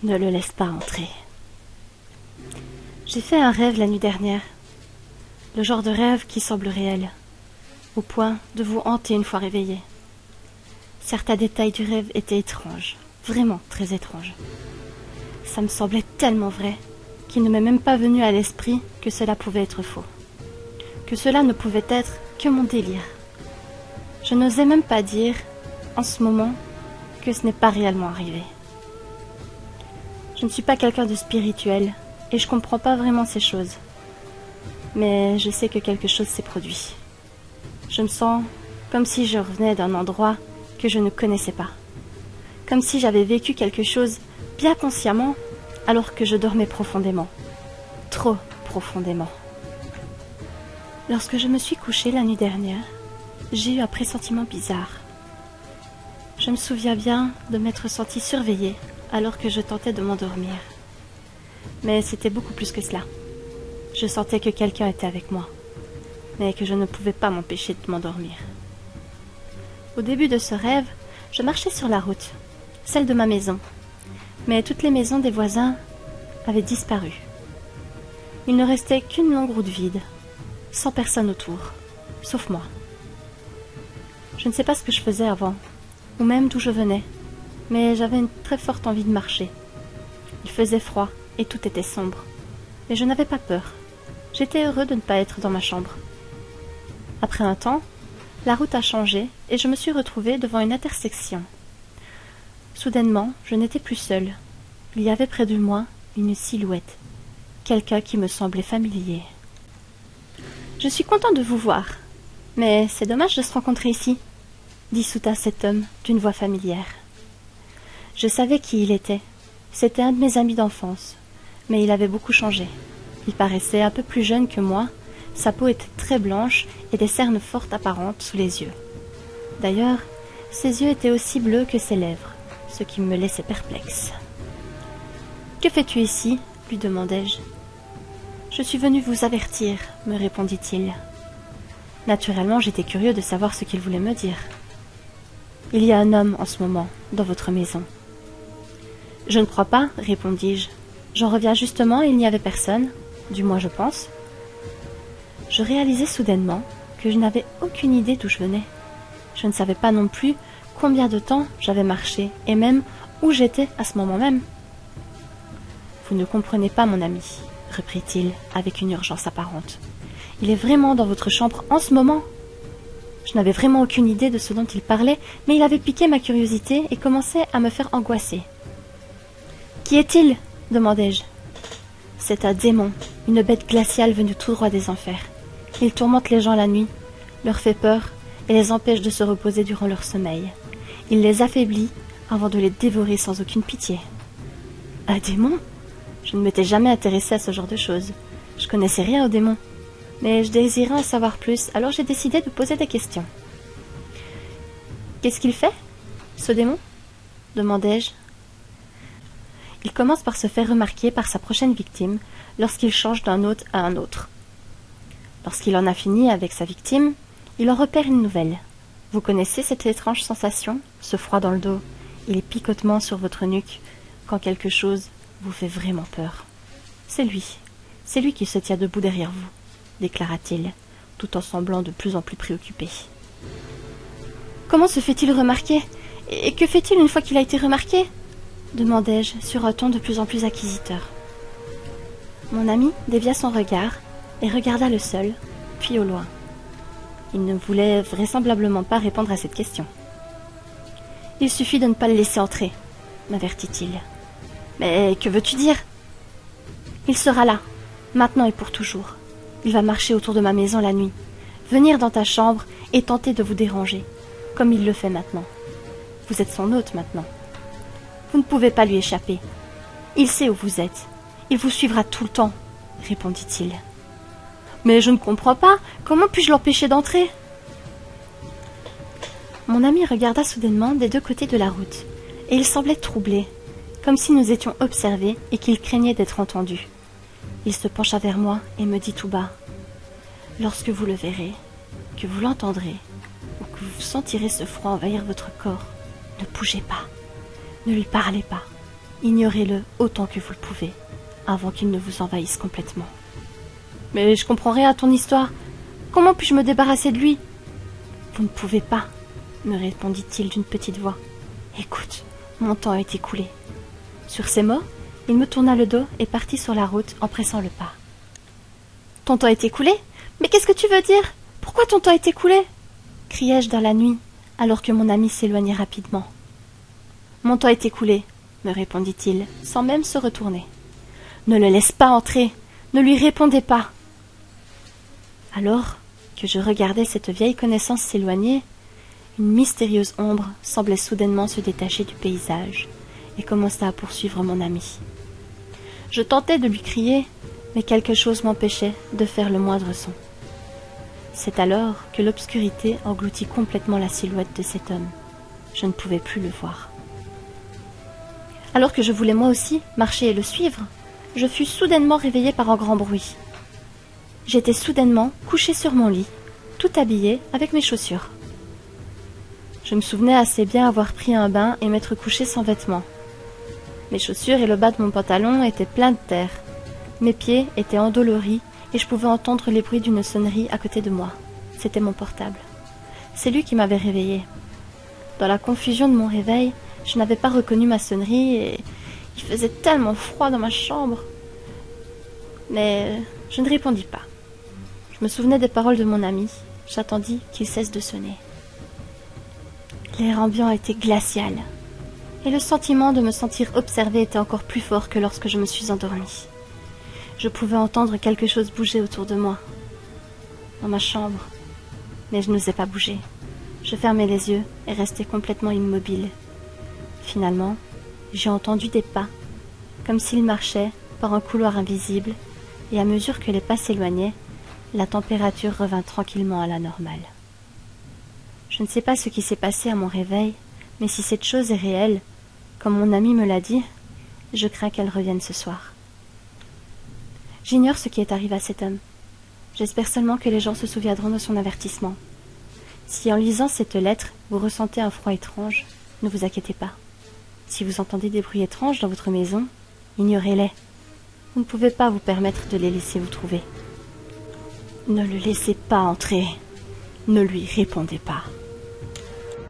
Ne le laisse pas entrer. J'ai fait un rêve la nuit dernière. Le genre de rêve qui semble réel, au point de vous hanter une fois réveillé. Certains détails du rêve étaient étranges, vraiment très étranges. Ça me semblait tellement vrai qu'il ne m'est même pas venu à l'esprit que cela pouvait être faux, que cela ne pouvait être que mon délire. Je n'osais même pas dire, en ce moment, que ce n'est pas réellement arrivé. Je ne suis pas quelqu'un de spirituel et je comprends pas vraiment ces choses. Mais je sais que quelque chose s'est produit. Je me sens comme si je revenais d'un endroit que je ne connaissais pas. Comme si j'avais vécu quelque chose bien consciemment alors que je dormais profondément. Trop profondément. Lorsque je me suis couchée la nuit dernière, j'ai eu un pressentiment bizarre. Je me souviens bien de m'être sentie surveillée alors que je tentais de m'endormir. Mais c'était beaucoup plus que cela. Je sentais que quelqu'un était avec moi, mais que je ne pouvais pas m'empêcher de m'endormir. Au début de ce rêve, je marchais sur la route, celle de ma maison, mais toutes les maisons des voisins avaient disparu. Il ne restait qu'une longue route vide, sans personne autour, sauf moi. Je ne sais pas ce que je faisais avant, ou même d'où je venais, mais j'avais une très forte envie de marcher. Il faisait froid et tout était sombre, mais je n'avais pas peur. J'étais heureux de ne pas être dans ma chambre. Après un temps, la route a changé et je me suis retrouvée devant une intersection. Soudainement, je n'étais plus seule. Il y avait près de moi une silhouette, quelqu'un qui me semblait familier. « Je suis content de vous voir, mais c'est dommage de se rencontrer ici, » dit soudain cet homme d'une voix familière. Je savais qui il était. C'était un de mes amis d'enfance, mais il avait beaucoup changé. Il paraissait un peu plus jeune que moi, sa peau était très blanche et des cernes fortes apparentes sous les yeux. D'ailleurs, ses yeux étaient aussi bleus que ses lèvres, ce qui me laissait perplexe. « Que fais-tu ici » lui demandai-je. « Je suis venu vous avertir » me répondit-il. Naturellement, j'étais curieux de savoir ce qu'il voulait me dire. « Il y a un homme en ce moment dans votre maison. »« Je ne crois pas, » répondis-je. « J'en reviens justement, il n'y avait personne. » Du moins je pense. Je réalisais soudainement que je n'avais aucune idée d'où je venais. Je ne savais pas non plus combien de temps j'avais marché et même où j'étais à ce moment même. « Vous ne comprenez pas, mon ami, » reprit-il avec une urgence apparente. « Il est vraiment dans votre chambre en ce moment. » Je n'avais vraiment aucune idée de ce dont il parlait, mais il avait piqué ma curiosité et commençait à me faire angoisser. « Qui est-il » demandai-je. « C'est un démon, une bête glaciale venue tout droit des enfers. Il tourmente les gens la nuit, leur fait peur et les empêche de se reposer durant leur sommeil. Il les affaiblit avant de les dévorer sans aucune pitié. » Un démon ? Je ne m'étais jamais intéressée à ce genre de choses. Je connaissais rien aux démons. Mais je désirais en savoir plus, alors j'ai décidé de poser des questions. « Qu'est-ce qu'il fait, ce démon ?» demandai-je. Il commence par se faire remarquer par sa prochaine victime lorsqu'il change d'un hôte à un autre. Lorsqu'il en a fini avec sa victime, il en repère une nouvelle. Vous connaissez cette étrange sensation, ce froid dans le dos et les picotements sur votre nuque quand quelque chose vous fait vraiment peur. C'est lui qui se tient debout derrière vous, déclara-t-il, tout en semblant de plus en plus préoccupé. Comment se fait-il remarquer? Et que fait-il une fois qu'il a été remarqué? Demandai-je sur un ton de plus en plus acquisiteur. Mon ami dévia son regard et regarda le sol, puis au loin. Il ne voulait vraisemblablement pas répondre à cette question. « Il suffit de ne pas le laisser entrer, » m'avertit-il. « Mais que veux-tu dire ? » Il sera là, maintenant et pour toujours. Il va marcher autour de ma maison la nuit, venir dans ta chambre et tenter de vous déranger, comme il le fait maintenant. Vous êtes son hôte maintenant. Vous ne pouvez pas lui échapper. Il sait où vous êtes. Il vous suivra tout le temps, répondit-il. Mais je ne comprends pas. Comment puis-je l'empêcher d'entrer? Mon ami regarda soudainement des deux côtés de la route, et il semblait troublé, comme si nous étions observés et qu'il craignait d'être entendu. Il se pencha vers moi et me dit tout bas. « Lorsque vous le verrez, que vous l'entendrez, ou que vous sentirez ce froid envahir votre corps, ne bougez pas, ne lui parlez pas, Ignorez-le autant que vous le pouvez, avant qu'il ne vous envahisse complètement. Mais je comprends rien à ton histoire. Comment puis-je me débarrasser de lui? Vous ne pouvez pas, me répondit-il d'une petite voix. Écoute, mon temps est écoulé. Sur ces mots, il me tourna le dos et partit sur la route en pressant le pas. Ton temps est écoulé? Mais qu'est-ce que tu veux dire? Pourquoi ton temps est écoulé? Criai-je dans la nuit, alors que mon ami s'éloignait rapidement. Mon temps est écoulé, me répondit-il, sans même se retourner. Ne le laisse pas entrer, ne lui répondez pas. Alors que je regardais cette vieille connaissance s'éloigner, une mystérieuse ombre semblait soudainement se détacher du paysage et commença à poursuivre mon ami. Je tentais de lui crier, mais quelque chose m'empêchait de faire le moindre son. C'est alors que l'obscurité engloutit complètement la silhouette de cet homme. Je ne pouvais plus le voir. Alors que je voulais moi aussi marcher et le suivre, je fus soudainement réveillée par un grand bruit. J'étais soudainement couchée sur mon lit, tout habillée avec mes chaussures. Je me souvenais assez bien avoir pris un bain et m'être couchée sans vêtements. Mes chaussures et le bas de mon pantalon étaient pleins de terre. Mes pieds étaient endoloris et je pouvais entendre les bruits d'une sonnerie à côté de moi. C'était mon portable. C'est lui qui m'avait réveillée. Dans la confusion de mon réveil, je n'avais pas reconnu ma sonnerie et il faisait tellement froid dans ma chambre. Mais je ne répondis pas. Je me souvenais des paroles de mon ami. J'attendis qu'il cesse de sonner. L'air ambiant était glacial. Et le sentiment de me sentir observée était encore plus fort que lorsque je me suis endormie. Je pouvais entendre quelque chose bouger autour de moi, dans ma chambre, mais je n'osais pas bouger. Je fermais les yeux et restais complètement immobile. Finalement, j'ai entendu des pas, comme s'ils marchaient par un couloir invisible, et à mesure que les pas s'éloignaient, la température revint tranquillement à la normale. Je ne sais pas ce qui s'est passé à mon réveil, mais si cette chose est réelle, comme mon ami me l'a dit, je crains qu'elle revienne ce soir. J'ignore ce qui est arrivé à cet homme. J'espère seulement que les gens se souviendront de son avertissement. Si en lisant cette lettre, vous ressentez un froid étrange, ne vous inquiétez pas. Si vous entendez des bruits étranges dans votre maison, ignorez-les. Vous ne pouvez pas vous permettre de les laisser vous trouver. Ne le laissez pas entrer. Ne lui répondez pas.